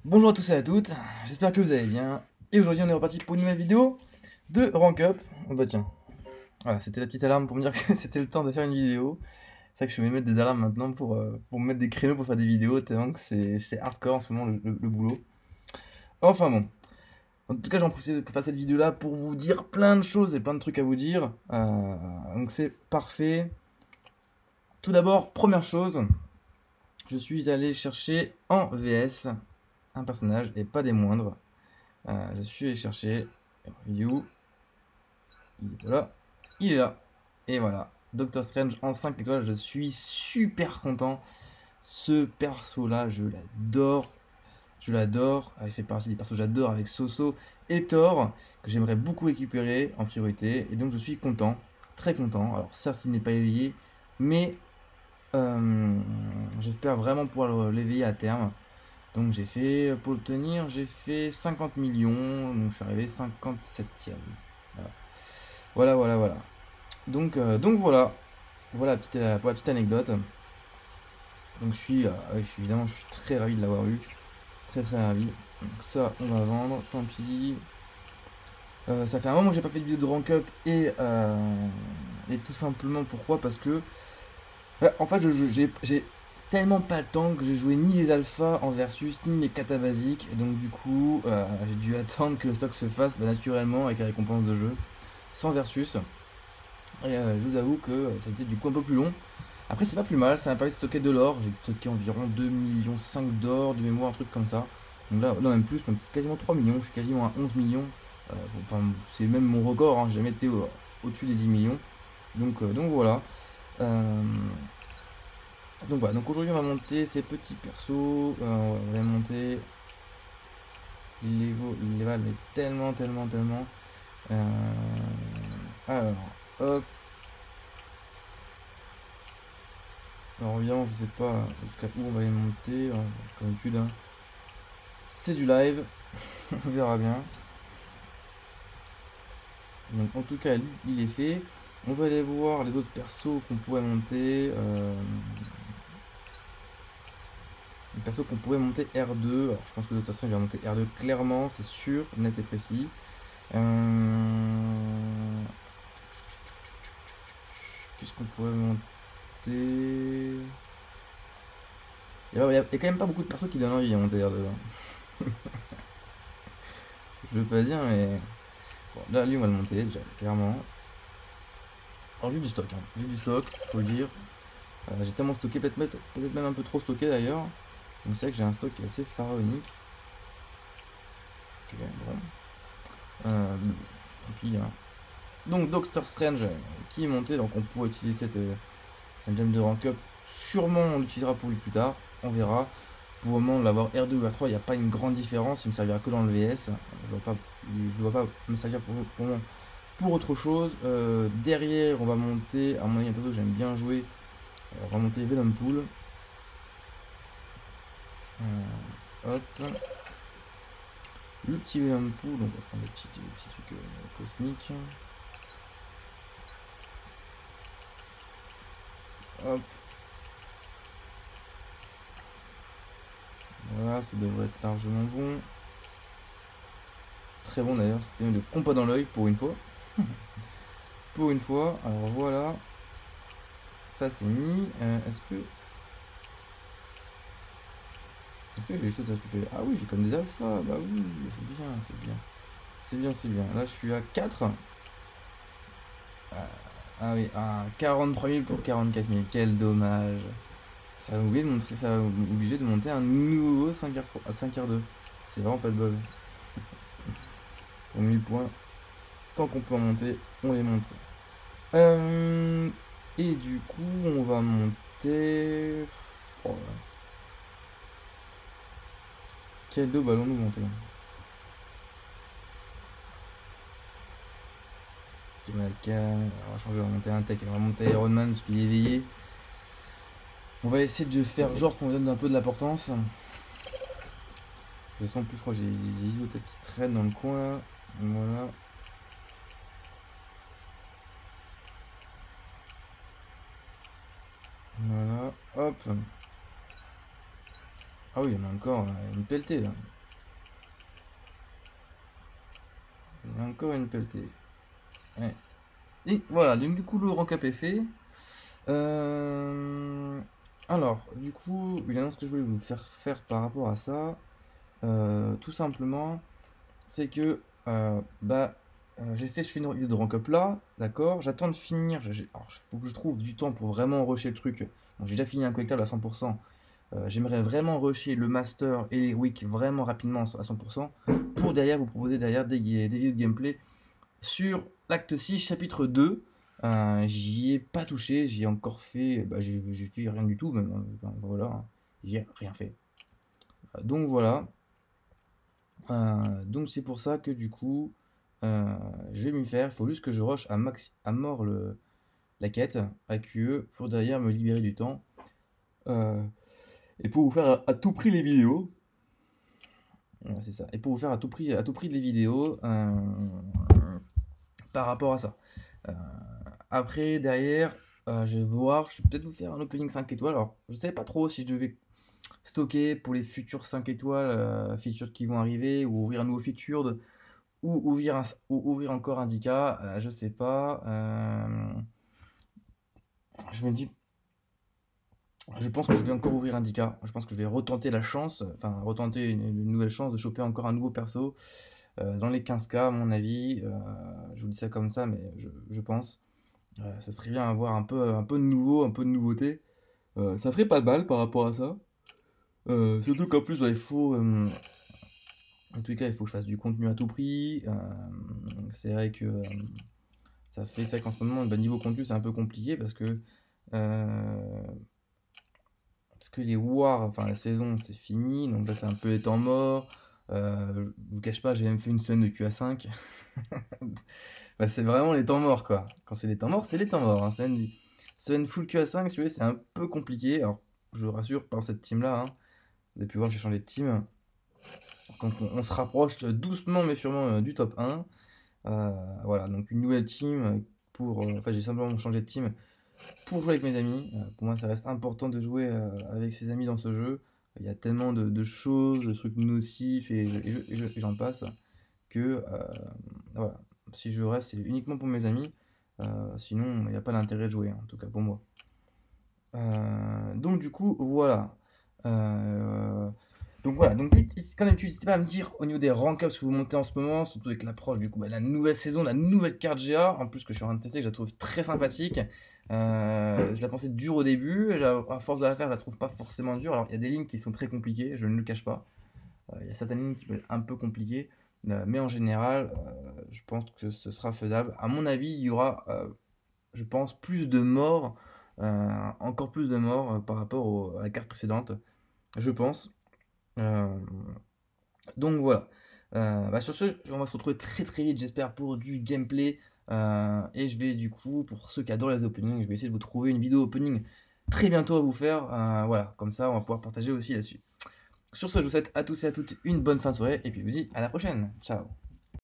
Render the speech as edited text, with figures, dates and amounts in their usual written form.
Bonjour à tous et à toutes, j'espère que vous allez bien. Et aujourd'hui on est reparti pour une nouvelle vidéo de Rank Up. Oh bah tiens, voilà, c'était la petite alarme pour me dire que c'était le temps de faire une vidéo. C'est vrai que je vais mettre des alarmes maintenant pour me mettre des créneaux pour faire des vidéos, tellement que c'est hardcore en ce moment le boulot. Enfin bon, en tout cas j'en profite pour faire cette vidéo là pour vous dire plein de choses et plein de trucs à vous dire. Donc c'est parfait. Tout d'abord, première chose, je suis allé chercher en VS un personnage et pas des moindres. Je suis allé chercher Ryu. Il est pas là. Il est là. Et voilà. Doctor Strange en 5 étoiles. Je suis super content. Ce perso là, je l'adore. Je l'adore. Il fait partie des persos que j'adore avec Soso et Thor. Que j'aimerais beaucoup récupérer en priorité. Et donc je suis content. Très content. Alors certes il n'est pas éveillé. Mais j'espère vraiment pouvoir l'éveiller à terme. Donc j'ai fait, pour le tenir, j'ai fait 50 millions, donc je suis arrivé 57e. Voilà, voilà. Donc voilà, pour la petite anecdote. Donc évidemment, je suis très ravi de l'avoir eu, très ravi. Donc ça, on va vendre, tant pis. Ça fait un moment que j'ai pas fait de vidéo de rank up et tout simplement pourquoi? Parce que en fait, j'ai tellement pas le temps que j'ai joué ni les alphas en versus, ni les katas basiques. Et donc, du coup, j'ai dû attendre que le stock se fasse naturellement avec les récompenses de jeu, sans versus. Et je vous avoue que ça a été du coup un peu plus long. Après, c'est pas plus mal, ça m'a permis de stocker de l'or. J'ai stocké environ 2,5 millions d'or de mémoire, un truc comme ça. Donc là, non, même plus, même quasiment 3 millions. Je suis quasiment à 11 millions. Enfin, c'est même mon record, hein. J'ai jamais été au-dessus des 10 millions. Donc voilà. Euh, donc voilà, donc aujourd'hui on va monter ces petits persos, on va les monter, il les va mais tellement. Euh, alors, hop, alors évidemment je sais pas jusqu'à où on va les monter, hein, comme d'habitude, hein. C'est du live, on verra bien. Donc en tout cas lui il est fait, on va aller voir les autres persos qu'on pourrait monter, les persos qu'on pourrait monter R2, alors je pense que de toute façon je vais monter R2 clairement, c'est sûr, net et précis. Euh, Qu'est-ce qu'on pourrait monter? Il y a quand même pas beaucoup de persos qui donnent envie à monter R2, hein. Je veux pas dire, mais. Bon, là, lui, on va le monter, déjà, clairement. Alors, j'ai du stock, hein. J'ai du stock, faut le dire. J'ai tellement stocké, peut-être même un peu trop stocké d'ailleurs. Donc, c'est vrai que j'ai un stock qui est assez pharaonique. Ok, bon. Et puis, hein. Donc, Doctor Strange qui est monté, donc on pourrait utiliser cette gemme de rank up. Sûrement, on l'utilisera pour lui plus tard, on verra. Pour le moment, l'avoir R2 ou R3, il n'y a pas une grande différence. Il me servira que dans le VS. Je vois pas me servir pour autre chose. Derrière, on va monter. À mon avis, un perso que j'aime bien jouer. On va monter Venom Pool. Hop. Le petit Venom Pool. Donc, on va prendre le petit truc cosmique. Hop. Voilà, ça devrait être largement bon. Très bon d'ailleurs. C'était le compas dans l'œil pour une fois. Pour une fois. Alors voilà. Ça c'est mis. Est-ce que j'ai des choses à couper? Ah oui, j'ai comme des alphas. Bah oui, c'est bien, c'est bien. C'est bien. Là, je suis à 4. Ah oui, 43 000 pour 44 000. Quel dommage. Ça va m'obliger de monter un nouveau 5R, à 5R2. C'est vraiment pas de bol. Pour 1000 points. Tant qu'on peut en monter, on les monte. Euh, et du coup, on va monter. Oh là. Quel dos allons-nous monter? On va changer, on va monter un tech, on va monter Iron Man parce qu'il est éveillé. On va essayer de faire genre qu'on lui donne un peu de l'importance. Parce que sans plus, je crois que j'ai des isotech qui traînent dans le coin là. Voilà. Voilà. Hop. Ah oui, il y en a encore une pelletée là. Et encore une pelletée. Ouais. Et voilà, donc du coup le rank up est fait. Alors, du coup, une annonce que je voulais vous faire par rapport à ça, tout simplement, c'est que je fais une vidéo de rank up là, d'accord. J'attends de finir. Alors, il faut que je trouve du temps pour vraiment rusher le truc. Bon, j'ai déjà fini un collectable à 100%. J'aimerais vraiment rusher le master et les week vraiment rapidement à 100% pour derrière vous proposer derrière des vidéos de gameplay sur l'acte 6, chapitre 2. J'y ai pas touché, j'y ai encore fait, j'ai fait rien du tout, même, voilà, hein. J'y ai rien fait. Donc voilà. Donc c'est pour ça que du coup, je vais m'y faire. Il faut juste que je rush à mort la quête, la QE, pour derrière me libérer du temps. Et pour vous faire à tout prix les vidéos. Voilà, c'est ça. Et pour vous faire à tout prix les vidéos par rapport à ça. Après, derrière, je vais voir, je vais peut-être vous faire un opening 5 étoiles. Alors, je ne savais pas trop si je devais stocker pour les futurs 5 étoiles, features qui vont arriver, ou ouvrir un nouveau feature, ou ouvrir encore un 10K, je sais pas. Je me dis, je pense que je vais encore ouvrir un 10K. Je pense que je vais retenter la chance, enfin retenter une nouvelle chance de choper encore un nouveau perso dans les 15K à mon avis. Je vous dis ça comme ça, mais je pense. Ça serait bien avoir un peu de nouveau, un peu de nouveauté. Ça ferait pas de mal par rapport à ça. Surtout qu'en plus, il faut. En tous les cas, il faut que je fasse du contenu à tout prix. C'est vrai que c'est vrai qu'en ce moment, niveau contenu, c'est un peu compliqué euh, parce que les wars, enfin la saison, c'est fini. Donc là, c'est un peu les temps morts. Je vous cache pas, j'ai même fait une semaine de QA5. C'est vraiment les temps morts, quoi. Quand c'est les temps morts, c'est les temps morts, hein. Semaine full QA5, si vous voulez, c'est un peu compliqué. Alors, je vous rassure, par cette team-là, hein, vous avez pu voir, j'ai changé de team. Donc, on se rapproche doucement, mais sûrement du top 1. Voilà, donc une nouvelle team enfin, j'ai simplement changé de team pour jouer avec mes amis. Pour moi, ça reste important de jouer avec ses amis dans ce jeu. Il y a tellement de choses, de trucs nocifs et j'en passe que voilà. Si je reste, c'est uniquement pour mes amis. Sinon, il n'y a pas d'intérêt de jouer, hein, en tout cas pour moi. Donc du coup, voilà. Donc voilà, donc comme d'habitude, n'hésitez pas à me dire au niveau des rank-ups que vous montez en ce moment, surtout avec l'approche du coup, la nouvelle saison, la nouvelle carte GA, en plus que je suis en train de tester, que je la trouve très sympathique. Je la pensais dure au début, à force de la faire, je la trouve pas forcément dure. Alors il y a des lignes qui sont très compliquées, je ne le cache pas. Il y a certaines lignes qui peuvent être un peu compliquées, mais en général, je pense que ce sera faisable. À mon avis, il y aura, je pense, plus de morts, encore plus de morts par rapport à la carte précédente, je pense. Euh, donc voilà. Sur ce, on va se retrouver très très vite, j'espère, pour du gameplay. Et je vais du coup, pour ceux qui adorent les openings, je vais essayer de vous trouver une vidéo opening très bientôt à vous faire. Voilà, comme ça, on va pouvoir partager aussi là-dessus. Sur ce, je vous souhaite à tous et à toutes une bonne fin de soirée et puis je vous dis à la prochaine. Ciao.